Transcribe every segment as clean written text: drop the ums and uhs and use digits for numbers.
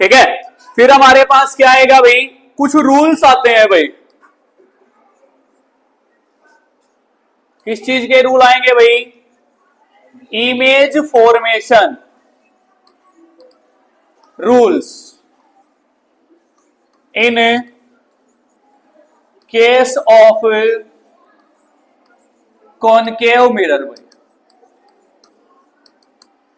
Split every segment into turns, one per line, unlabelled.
ठीक है। फिर हमारे पास क्या आएगा भाई, कुछ रूल्स आते हैं भाई। किस चीज के रूल आएंगे भाई, image formation rules in case of concave mirror भाई,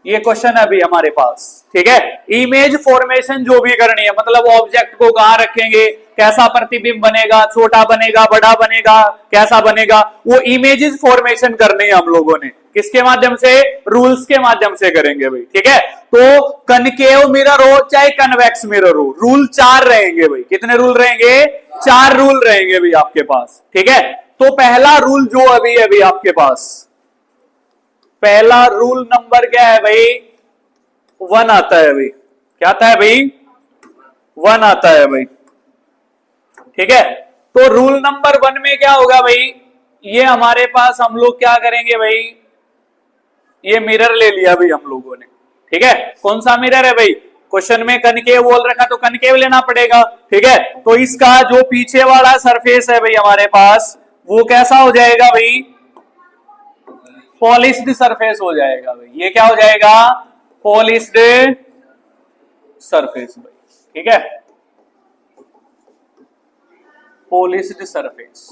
ये क्वेश्चन है अभी हमारे पास। ठीक है, इमेज फॉर्मेशन जो भी करनी है, मतलब ऑब्जेक्ट को कहां रखेंगे, कैसा प्रतिबिंब बनेगा, छोटा बनेगा, बड़ा बनेगा, कैसा बनेगा, वो इमेजेस फॉर्मेशन करनी है हम लोगों ने। किसके माध्यम से, रूल्स के माध्यम से करेंगे भाई। ठीक है, तो कनकेव मिरर हो चाहे कन्वेक्स मिरर हो, रूल 4 रहेंगे भाई। कितने रूल रहेंगे, 4 रूल रहेंगे भाई आपके पास। ठीक है, तो पहला रूल जो अभी है भाई आपके पास, पहला रूल नंबर क्या है भाई, 1 आता है भाई। क्या आता है भाई, 1 आता है भाई। ठीक है, तो रूल नंबर 1 में क्या होगा भाई, ये हमारे पास हम लोग क्या करेंगे भाई, ये मिरर ले लिया भाई हम लोगों ने। ठीक है, कौन सा मिरर है भाई, क्वेश्चन में कनकेव बोल रखा तो कनकेव लेना पड़ेगा। ठीक है, तो इसका जो पीछे वाला सरफेस है भाई हमारे पास, वो कैसा हो जाएगा भाई, पॉलिश्ड सरफेस हो जाएगा भाई। ये क्या हो जाएगा, पॉलिश्ड सरफेस भाई। ठीक है, पॉलिश्ड सरफेस।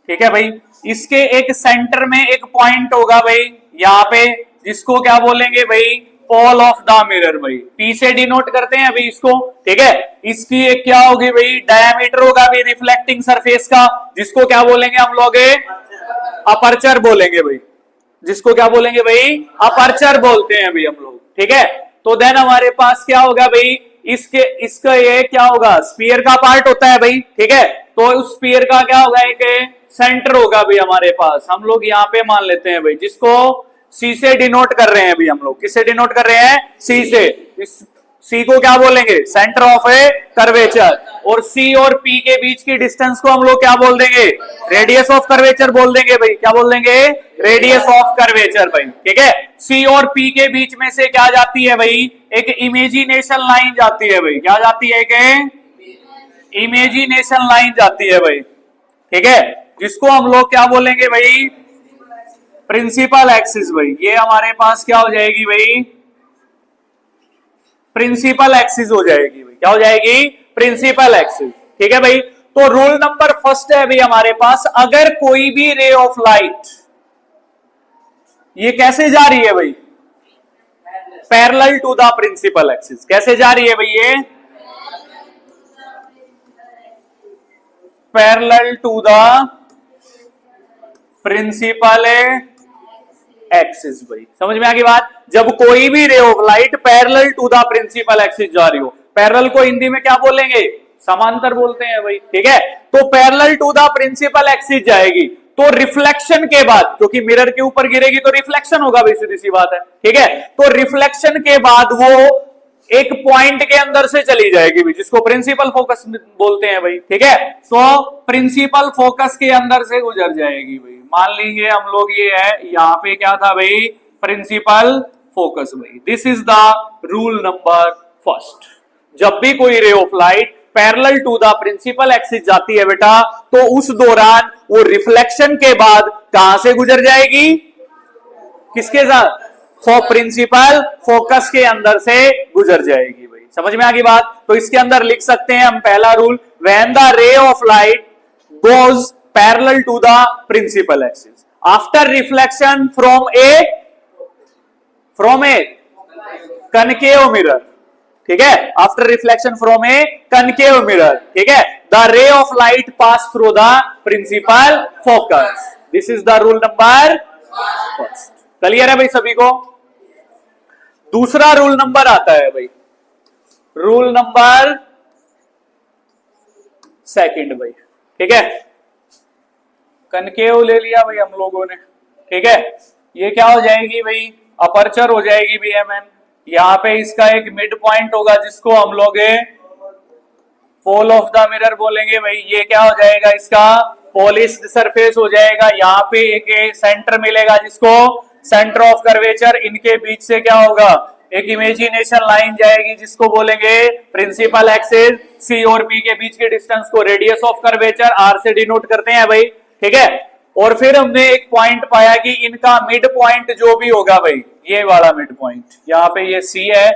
ठीक है भाई, इसके एक सेंटर में एक पॉइंट होगा भाई यहां पे, जिसको क्या बोलेंगे भाई, पोल ऑफ द मिरर भाई। पी से डिनोट करते हैं अभी इसको। ठीक है, इसकी एक क्या होगी भाई, डायमीटर होगा भाई रिफ्लेक्टिंग सरफेस का, जिसको क्या बोलेंगे हम लोग, अपर्चर बोलेंगे भाई। जिसको क्या बोलेंगे भाई, अपर्चर बोलते हैं भाई हम लोग। ठीक है, तो देन हमारे पास क्या होगा भाई, इसका ये क्या होगा, स्फीयर का पार्ट होता है भाई। ठीक है, तो उस स्फीयर का क्या होगा, एक सेंटर होगा भाई हमारे पास, हम लोग यहाँ पे मान लेते हैं भाई, जिसको सी से डिनोट कर रहे हैं भाई हम लोग। किससे डिनोट कर रहे हैं, सी से। इस सी को क्या बोलेंगे, सेंटर ऑफ ए कर्वेचर। और सी और पी के बीच की डिस्टेंस को हम लोग क्या बोल देंगे, रेडियस ऑफ कर्वेचर बोल देंगे भाई। क्या बोल देंगे, रेडियस ऑफ कर्वेचर भाई। ठीक है, सी और पी के बीच में से क्या जाती है भाई, एक इमेजिनेशन लाइन जाती है भाई। क्या जाती है, एक इमेजिनेशन लाइन जाती है भाई। ठीक है, जिसको हम लोग क्या बोलेंगे भाई, प्रिंसिपल एक्सिस भाई। ये हमारे पास क्या हो जाएगी भाई, प्रिंसिपल एक्सिस हो जाएगी भाई। क्या हो जाएगी, प्रिंसिपल एक्सिस। ठीक है भाई, तो रूल नंबर फर्स्ट है भाई हमारे पास, अगर कोई भी रे ऑफ लाइट, ये कैसे जा रही है भाई, parallel to the principal axis. कैसे जा रही है भाई, ये parallel to the principal axis भाई। समझ में आ गई बात, जब कोई भी ray of light parallel to the principal axis जा रही हो, पैरेलल को हिंदी में क्या बोलेंगे, समांतर बोलते हैं भाई। ठीक है, तो parallel to the principal axis जाएगी, तो रिफ्लेक्शन के बाद, क्योंकि मिरर के ऊपर गिरेगी तो रिफ्लेक्शन होगा भाई, सीधी सी बात है। ठीक है, तो रिफ्लेक्शन के बाद वो एक पॉइंट के अंदर से चली जाएगी भाई, जिसको प्रिंसिपल फोकस बोलते हैं भाई। ठीक है, तो प्रिंसिपल फोकस के अंदर से गुजर जाएगी भाई। मान लीजिए हम लोग ये है, यहाँ पे क्या था भाई, प्रिंसिपल फोकस भाई। This is the rule number first. जब भी कोई ray of light parallel to the principal axis जाती है बेटा, तो उस दौरान वो रिफ्लेक्शन के बाद कहां से गुजर जाएगी, किसके साथ, प्रिंसिपल फोकस के अंदर से गुजर जाएगी भाई। समझ में आ गई बात, तो इसके अंदर लिख सकते हैं हम पहला rule, when the ray of light goes parallel to the principal axis after reflection from a concave mirror. ठीक है, after reflection from a concave mirror. ठीक है, the ray of light pass through the principal focus. This is the rule number first. Clear है भाई सभी को। दूसरा rule number आता है भाई, रूल नंबर सेकंड भाई। ठीक है, कनकेव ले लिया भाई हम लोगों ने। ठीक है, ये क्या हो जाएगी भाई, अपर्चर हो जाएगी बीएमएन। यहां पे इसका एक मिड पॉइंट होगा, जिसको हम लोग पोल ऑफ द मिरर बोलेंगे भाई। ये क्या हो जाएगा, इसका पॉलिश्ड सरफेस हो जाएगा। यहाँ पे एक सेंटर मिलेगा, जिसको सेंटर ऑफ कर्वेचर। इनके बीच से क्या होगा, एक इमेजिनेशन लाइन जाएगी जिसको बोलेंगे प्रिंसिपल एक्सिस, सी और पी के बीच के डिस्टेंस को रेडियस ऑफ कर्वेचर आर से डिनोट करते हैं भाई, ठीक है। और फिर हमने एक पॉइंट पाया कि इनका मिड पॉइंट जो भी होगा भाई, ये वाला मिड पॉइंट, यहाँ पे ये सी है,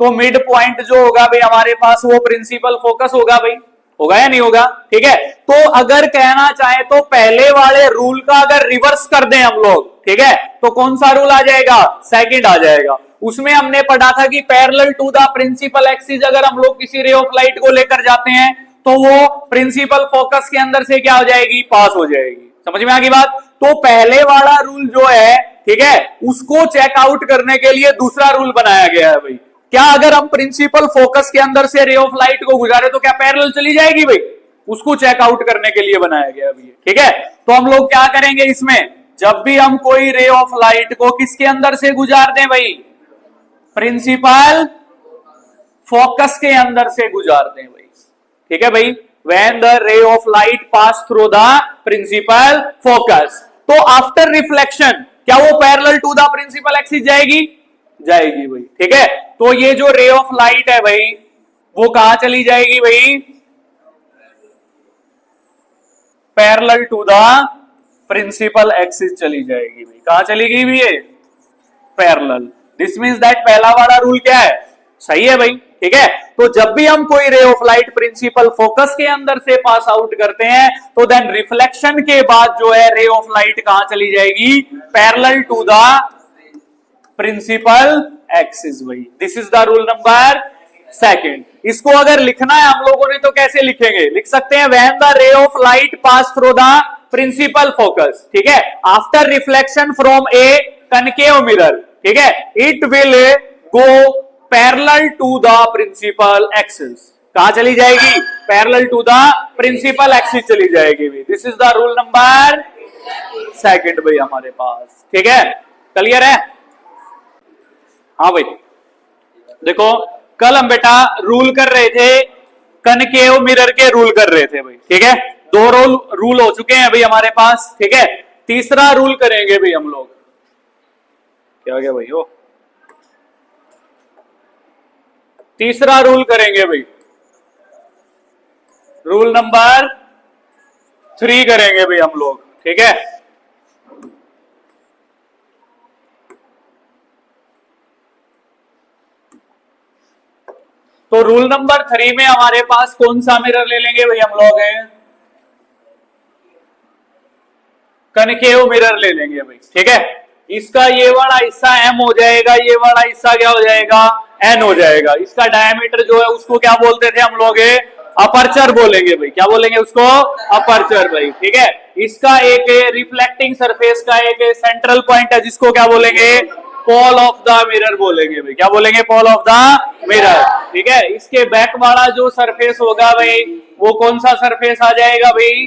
तो मिड पॉइंट जो होगा भाई हमारे पास वो प्रिंसिपल फोकस होगा भाई, होगा या नहीं होगा, ठीक है। तो अगर कहना चाहे तो पहले वाले रूल का अगर रिवर्स कर दें हम लोग, ठीक है, तो कौन सा रूल आ जाएगा, सेकंड आ जाएगा। उसमें हमने पढ़ा था कि parallel to the principal axis अगर हम लोग किसी रे ऑफ लाइट को लेकर जाते हैं तो वो प्रिंसिपल फोकस के अंदर से क्या हो जाएगी, पास हो जाएगी। समझ में आ गई बात। तो पहले वाला रूल जो है, ठीक है, उसको चेकआउट करने के लिए दूसरा रूल बनाया गया है भाई। क्या अगर हम प्रिंसिपल फोकस के अंदर से रे ऑफ लाइट को गुजारे तो क्या पैरेलल चली जाएगी भाई, उसको चेकआउट करने के लिए बनाया गया है, ठीक है। तो हम लोग क्या करेंगे इसमें, जब भी हम कोई रे ऑफ लाइट को किसके अंदर से गुजार दें भाई, प्रिंसिपल फोकस के अंदर से गुजार दें भाई, ठीक है भाई। When the ray of light pass through the principal focus, तो आफ्टर रिफ्लेक्शन क्या वो parallel to the principal axis जाएगी, जाएगी भाई, ठीक है। तो ये जो रे ऑफ लाइट है भाई वो कहां चली जाएगी भाई, parallel to the principal axis चली जाएगी भाई। कहां चली गई भाई ये, पैरेलल। दिस मींस दैट पहला वाला रूल क्या है, सही है भाई, ठीक है। तो जब भी हम कोई ray of light principal focus के अंदर से पास आउट करते हैं तो देन रिफ्लेक्शन के बाद जो है रे ऑफ लाइट कहां चली जाएगी, parallel to the principal axis भाई। This is the rule number second. इसको अगर लिखना है हम लोगों ने तो कैसे लिखेंगे, लिख सकते हैं when the ray of light pass through the principal focus, ठीक है, after reflection from a concave mirror, ठीक है, it will go parallel to the principal axis. कहां चली जाएगी, parallel to the principal axis चली जाएगी भाई। This is the rule number second भाई हमारे पास, ठीक है, क्लियर है। हाँ भाई देखो, कल हम बेटा रूल कर रहे थे, कनकेव मिरर के रूल कर रहे थे भाई, ठीक है। दो रूल हो चुके हैं भाई हमारे पास, ठीक है। तीसरा रूल करेंगे भाई हम लोग, क्या हो गया भाई, वो तीसरा रूल करेंगे भाई, रूल नंबर 3 करेंगे भाई हम लोग, ठीक है। तो रूल नंबर 3 में हमारे पास कौन सा मिरर ले लेंगे भाई हम लोग, हैं कनकेव मिरर ले लेंगे भाई, ठीक है। इसका ये वाला हिस्सा एम हो जाएगा, ये वाला हिस्सा क्या हो जाएगा, एन हो जाएगा। इसका डायमीटर जो है उसको क्या बोलते थे हम लोग, अपर्चर बोलेंगे भाई, क्या बोलेंगे उसको, अपर्चर भाई, ठीक है। इसका एक रिफ्लेक्टिंग सरफेस का एक सेंट्रल पॉइंट है जिसको क्या बोलेंगे, पोल ऑफ द मिरर बोलेंगे भाई, क्या बोलेंगे, पोल ऑफ द मिरर, ठीक है। इसके बैक वाला जो सरफेस होगा भाई वो कौन सा सरफेस आ जाएगा भाई,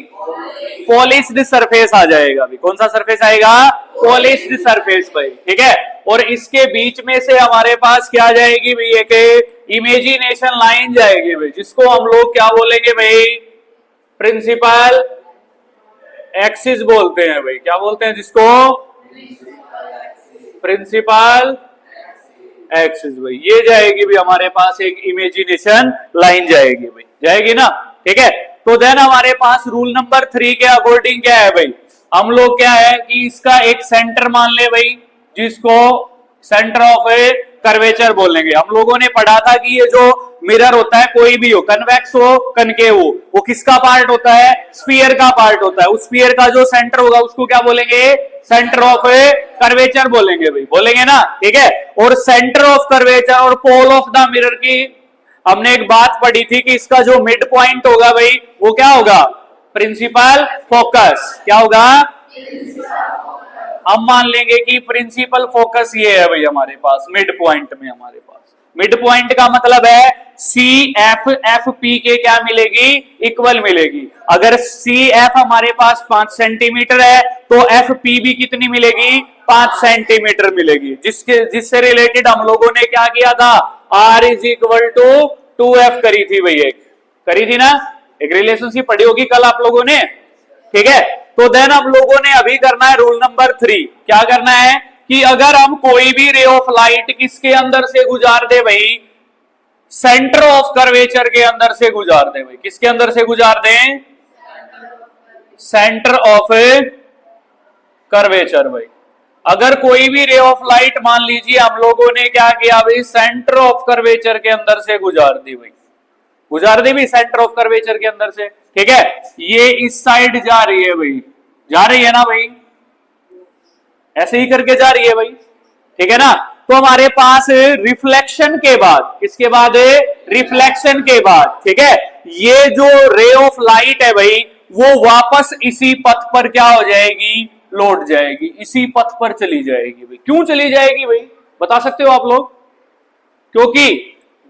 पॉलिश्ड सरफेस आ जाएगा भाई। कौन सा सरफेस आएगा, पॉलिश्ड सरफेस भाई, ठीक है। और इसके बीच में से हमारे पास क्या जाएगी भाई, एक इमेजिनेशन लाइन जाएगी भाई जिसको हम लोग क्या बोलेंगे भाई, प्रिंसिपल एक्सिस बोलते हैं भाई, क्या बोलते हैं जिसको, प्रिंसिपल एक्सिस भाई। ये जाएगी भी हमारे पास एक इमेजिनेशन लाइन जाएगी भाई, जाएगी ना, ठीक है। तो देन हमारे पास रूल नंबर 3 के अकॉर्डिंग क्या है भाई, हम लोग क्या है कि इसका एक सेंटर मान ले भाई जिसको सेंटर ऑफ ए कर्वेचर बोलेंगे। हम लोगों ने पढ़ा था कि ये जो मिरर होता है कोई भी हो, कन्वेक्स हो कनकेव हो, वो किसका पार्ट होता है, स्फीयर का पार्ट होता है। उस स्फीयर का जो सेंटर होगा उसको क्या बोलेंगे, सेंटर ऑफ ए कर्वेचर बोलेंगे भाई, बोलेंगे ना, ठीक है। और सेंटर ऑफ कर्वेचर और पोल ऑफ द मिरर की हमने एक बात पढ़ी थी कि इसका जो मिड पॉइंट होगा भाई वो क्या होगा, प्रिंसिपल फोकस, क्या होगा। हम मान लेंगे कि प्रिंसिपल फोकस ये है भाई हमारे पास, मिड पॉइंट में हमारे पास मिड पॉइंट का मतलब है सी एफ, एफ पी के क्या मिलेगी, इक्वल मिलेगी। अगर सी एफ हमारे पास 5 सेंटीमीटर है तो एफ पी भी कितनी मिलेगी, 5 सेंटीमीटर मिलेगी। जिससे रिलेटेड हम लोगों ने क्या किया था, are is equal to 2F करी थी भाई, एक करी थी ना, एक रिलेशनशिप पढ़ी होगी कल आप लोगों ने, ठीक है। तो देन हम लोगों ने अभी करना है रूल नंबर 3। क्या करना है कि अगर हम कोई भी रे ऑफ लाइट किसके अंदर से गुजार दे भाई, सेंटर ऑफ कर्वेचर के अंदर से गुजार दे भाई, किसके अंदर से गुजार दें, सेंटर ऑफ कर्वेचर भाई। अगर कोई भी रे ऑफ लाइट मान लीजिए हम लोगों ने क्या किया भाई, सेंटर ऑफ कर्वेचर के अंदर से गुजार दी भाई, गुजार दी भी सेंटर ऑफ कर्वेचर के अंदर से, ठीक है। ये इस साइड जा रही है भाई, जा रही है ना भाई, ऐसे ही करके जा रही है भाई, ठीक है ना। तो हमारे पास रिफ्लेक्शन के बाद, किसके बाद, रिफ्लेक्शन के बाद, ठीक है, ये जो रे ऑफ लाइट है भाई वो वापस इसी पथ पर क्या हो जाएगी, लौट जाएगी, इसी पथ पर चली जाएगी भाई। क्यों चली जाएगी भाई, बता सकते हो आप लोग? क्योंकि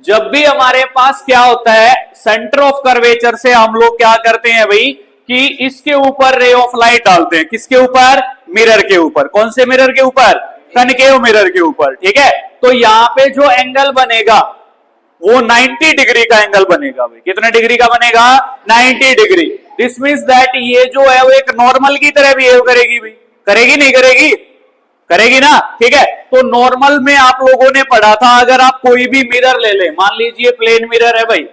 जब भी हमारे पास क्या होता है, सेंटर ऑफ कर्वेचर से हम लोग क्या करते हैं भाई कि इसके ऊपर रे ऑफ लाइट डालते हैं, किसके ऊपर, मिरर के ऊपर। कौन से मिरर के ऊपर, कनकेव मिरर के ऊपर, ठीक है। तो यहां पे जो एंगल बनेगा वो 90 डिग्री का एंगल बनेगा भाई। कितने डिग्री का बनेगा, 90 डिग्री। दिस मींस दैट ये जो है वो एक नॉर्मल की तरह बिहेव करेगी भाई, करेगी नहीं करेगी, करेगी ना, ठीक है। तो नॉर्मल में आप लोगों ने पढ़ा था, अगर आप कोई भी मिरर ले ले, मान लीजिए प्लेन मिरर है भाई,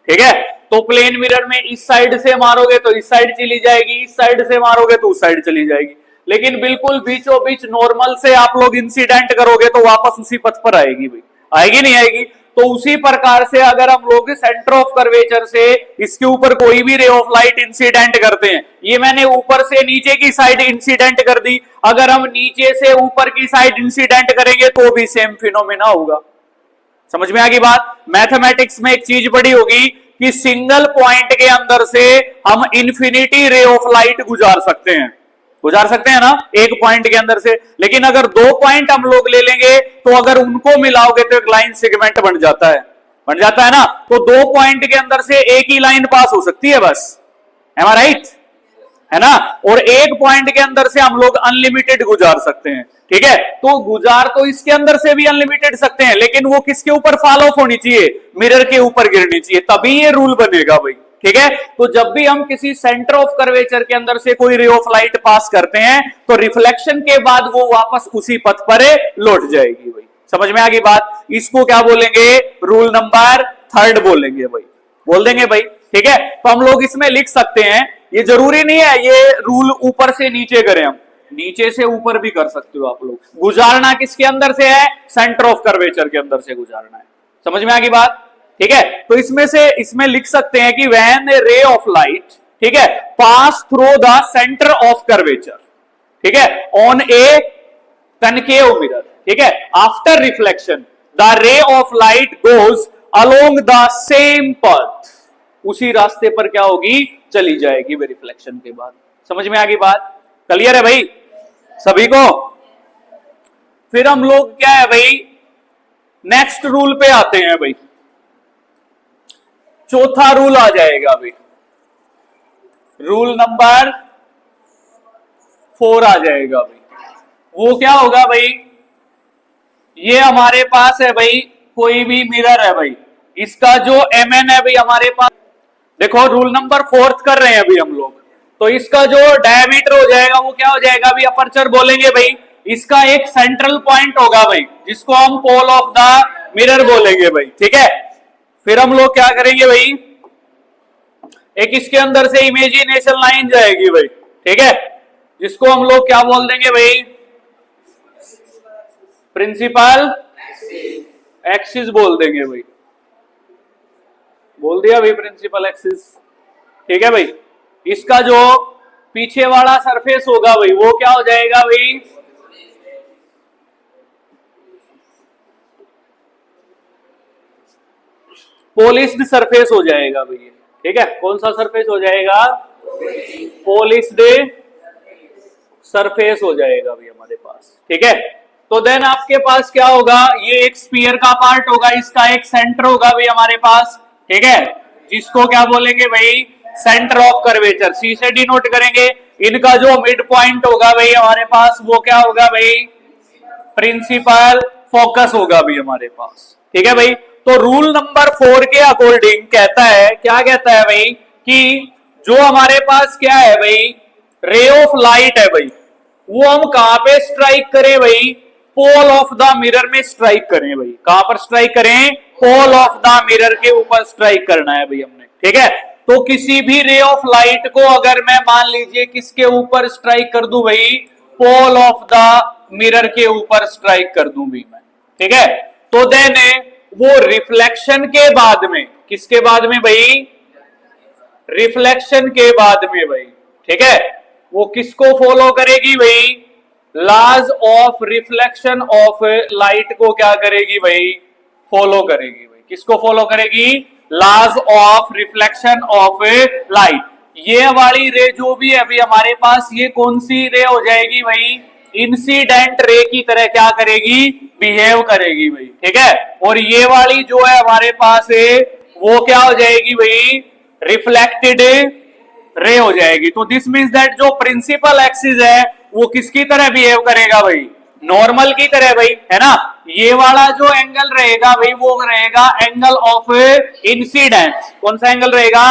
ठीक है, तो प्लेन मिरर में इस साइड से मारोगे तो इस साइड चली जाएगी, इस साइड से मारोगे तो उस साइड चली जाएगी। लेकिन बिल्कुल बीचों बीच नॉर्मल से आप लोग इंसिडेंट करोगे तो वापस उसी पथ पर आएगी भाई, आएगी नहीं आएगी। तो उसी प्रकार से अगर हम लोग सेंटर ऑफ कर्वेचर से इसके ऊपर कोई भी रे ऑफ लाइट इंसिडेंट करते हैं, ये मैंने ऊपर से नीचे की साइड इंसिडेंट कर दी, अगर हम नीचे से ऊपर की साइड इंसिडेंट करेंगे तो भी सेम फिनोमेना होगा। समझ में आ गई बात? मैथमेटिक्स में एक चीज पढ़ी होगी कि सिंगल पॉइंट के अंदर से हम इन्फिनिटी रे ऑफ लाइट गुजार सकते हैं, गुजार सकते हैं ना, एक पॉइंट के अंदर से। लेकिन अगर दो पॉइंट हम लोग ले लेंगे तो अगर उनको मिलाओगे तो एक लाइन सेगमेंट बन जाता है, बन जाता है ना। तो दो पॉइंट के अंदर से एक ही लाइन पास हो सकती है बस, एम आई राइट, है ना। और एक पॉइंट के अंदर से हम लोग अनलिमिटेड गुजार सकते हैं, ठीक है। तो गुजार तो इसके अंदर से भी अनलिमिटेड सकते हैं, लेकिन वो किसके ऊपर फॉल ऑफ होनी चाहिए, मिरर के ऊपर गिरनी चाहिए, तभी ये रूल बनेगा भाई, ठीक है। तो जब भी हम किसी सेंटर ऑफ कर्वेचर के अंदर से कोई रे ऑफ लाइट पास करते हैं तो रिफ्लेक्शन के बाद वो वापस उसी पथ पर लौट जाएगी भाई। समझ में आ गई बात? इसको क्या बोलेंगे, रूल नंबर 3 बोलेंगे भाई, बोल देंगे भाई, ठीक है। तो हम लोग इसमें लिख सकते हैं, ये जरूरी नहीं है ये रूल ऊपर से नीचे करें, हम नीचे से ऊपर भी कर सकते हो आप लोग। गुजारना किसके अंदर से है, सेंटर ऑफ कर्वेचर के अंदर से गुजारना है। समझ में आ गई बात, ठीक है। तो इसमें से इसमें लिख सकते हैं कि व्हेन ए रे ऑफ लाइट, ठीक है, पास through the centre of curvature, ठीक है, ऑन ए कनकेव मिरर, ठीक है, after reflection the ray of light goes along the same पथ, उसी रास्ते पर क्या होगी, चली जाएगी वे रिफ्लेक्शन के बाद। समझ में आ गई बात? क्लियर है भाई सभी को? फिर हम लोग क्या है भाई, नेक्स्ट रूल पे आते हैं भाई। चौथा रूल आ जाएगा भाई, रूल नंबर 4 आ जाएगा भाई। वो क्या होगा भाई, ये हमारे पास है भाई कोई भी मिरर है भाई, इसका जो mn है भाई हमारे पास, देखो रूल नंबर 4 कर रहे हैं अभी हम लोग, तो इसका जो डायमीटर हो जाएगा वो क्या हो जाएगा भाई, अपर्चर बोलेंगे भाई। इसका एक सेंट्रल पॉइंट होगा भाई जिसको हम पोल ऑफ द मिरर बोलेंगे भाई, ठीक है। फिर हम लोग क्या करेंगे भाई, एक इसके अंदर से इमेजिनेशन लाइन जाएगी भाई, ठीक है, जिसको हम लोग क्या बोल देंगे भाई, प्रिंसिपल एक्सिस बोल देंगे भाई, बोल दिया भाई प्रिंसिपल एक्सिस, ठीक है भाई। इसका जो पीछे वाला सरफेस होगा भाई वो क्या हो जाएगा भाई, पॉलिश्ड सरफेस हो जाएगा भैया, ठीक है। कौन सा सरफेस हो जाएगा, पॉलिश्ड सरफेस हो जाएगा भैया हमारे पास, ठीक है। तो देन आपके पास क्या होगा, ये एक स्फीयर का पार्ट होगा, इसका एक सेंटर होगा भाई हमारे पास, ठीक है, जिसको क्या बोलेंगे भाई, सेंटर ऑफ कर्वेचर, सी से डिनोट करेंगे। इनका जो मिड पॉइंट होगा भाई हमारे पास वो क्या होगा भाई, प्रिंसिपल फोकस होगा भाई हमारे पास, ठीक है भाई। तो रूल नंबर 4 के अकॉर्डिंग कहता है, क्या कहता है भाई, कि जो हमारे पास क्या है भाई, रे ऑफ लाइट है भाई, वो हम कहां पे स्ट्राइक करें भाई? पोल ऑफ द मिरर में स्ट्राइक करें भाई। कहां पर स्ट्राइक करें? पोल ऑफ द मिरर के ऊपर स्ट्राइक करना है भाई हमने, ठीक है। तो किसी भी रे ऑफ लाइट को अगर मैं मान लीजिए किसके ऊपर स्ट्राइक कर दूं भाई? पोल ऑफ द मिरर के ऊपर स्ट्राइक कर दूं भी मैं, ठीक है। तो देन वो रिफ्लेक्शन के बाद में, किसके बाद में भाई? रिफ्लेक्शन के बाद में भाई, ठीक है, वो किसको फॉलो करेगी भाई? Laws of reflection of light को क्या करेगी भाई? फॉलो करेगी भाई। किसको फॉलो करेगी? Laws of reflection of light. ये वाली रे जो भी है अभी हमारे पास, ये कौन सी रे हो जाएगी भाई? इंसिडेंट रे की तरह क्या करेगी? बिहेव करेगी भाई, ठीक है। और ये वाली जो है हमारे पास है वो क्या हो जाएगी भाई? रिफ्लेक्टेड रे हो जाएगी। तो दिस मींस दैट जो प्रिंसिपल एक्सिस है वो किसकी तरह बिहेव करेगा भाई? नॉर्मल की तरह भाई, है ना। ये वाला जो एंगल रहेगा भाई वो रहेगा एंगल ऑफ इंसिडेंस। कौन सा एंगल रहेगा?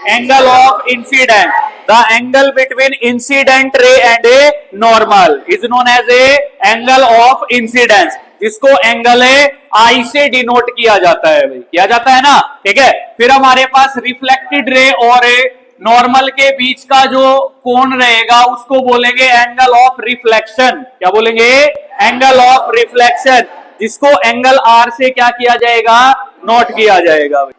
Angle of incidence. The angle between incident ray and a normal is known as a angle of incidence, जिसको एंगल आई से डिनोट किया जाता है भाई, किया जाता है ना, ठीक है। फिर हमारे पास रिफ्लेक्टेड रे और नॉर्मल के बीच का जो कोण रहेगा उसको बोलेंगे एंगल ऑफ रिफ्लेक्शन। क्या बोलेंगे? एंगल ऑफ रिफ्लेक्शन, जिसको एंगल आर से क्या किया जाएगा? नोट किया जाएगा भाई,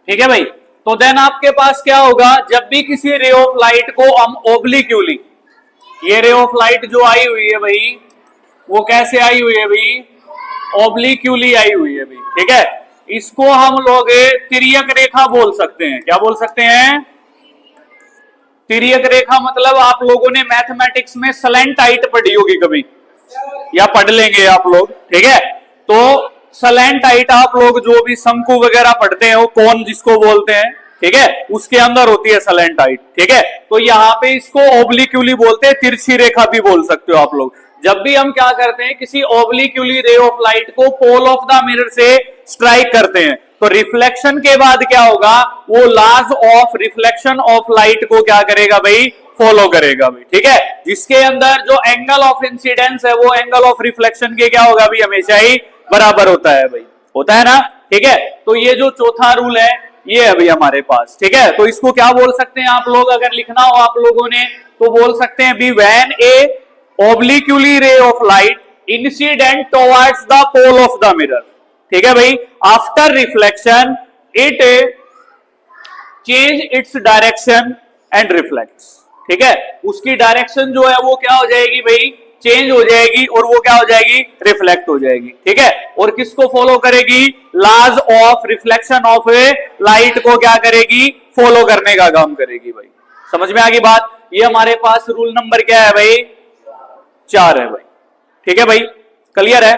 ठीक है भाई। तो देन आपके पास क्या होगा? जब भी किसी रे ऑफ लाइट को हम ओब्लिक्यूली, ये रे ऑफ लाइट जो आई हुई है भाई वो कैसे आई हुई है भाई? ओब्लिक्यूली आई हुई है भाई, ठीक है। इसको हम लोग तिर्यक रेखा बोल सकते हैं। क्या बोल सकते हैं? तिर्यक रेखा। मतलब आप लोगों ने मैथमेटिक्स में स्लैंटाइट पढ़ी होगी कभी, या पढ़ लेंगे आप लोग, ठीक है। तो स्लैंटाइट आप लोग जो भी शंकु वगैरह पढ़ते हैं वो कोन जिसको बोलते हैं, ठीक है, उसके अंदर होती है स्लैंटाइट, ठीक है। तो यहाँ पे इसको ओब्लिक्यूली बोलते हैं, तिरछी रेखा भी बोल सकते हो आप लोग। जब भी हम क्या करते हैं, किसी ओब्लिक्यूली रे ऑफ लाइट को पोल ऑफ द मिरर से स्ट्राइक करते हैं, तो रिफ्लेक्शन के बाद क्या होगा? वो laws of reflection of light को क्या करेगा भाई? फॉलो करेगा भाई, ठीक है। जिसके अंदर जो एंगल ऑफ इंसिडेंस है वो एंगल ऑफ रिफ्लेक्शन के क्या होगा भाई? हमेशा ही बराबर होता है भाई, होता है ना, ठीक है। तो ये जो चौथा रूल है ये अभी हमारे पास, ठीक है। तो इसको क्या बोल सकते हैं आप लोग? अगर लिखना हो आप लोगों ने तो बोल सकते हैं b when a obliquely ray of light incident towards the pole of the mirror, ठीक है भाई। After reflection it change its direction and reflects, ठीक है। उसकी डायरेक्शन जो है वो क्या हो जाएगी भाई? चेंज हो जाएगी, और वो क्या हो जाएगी? रिफ्लेक्ट हो जाएगी, ठीक है। और किसको फॉलो करेगी? Laws of reflection of light को क्या करेगी? फॉलो करने का काम करेगी भाई। समझ में आ गई बात? ये हमारे पास रूल नंबर क्या है भाई? 4 है भाई, ठीक है भाई, क्लियर है।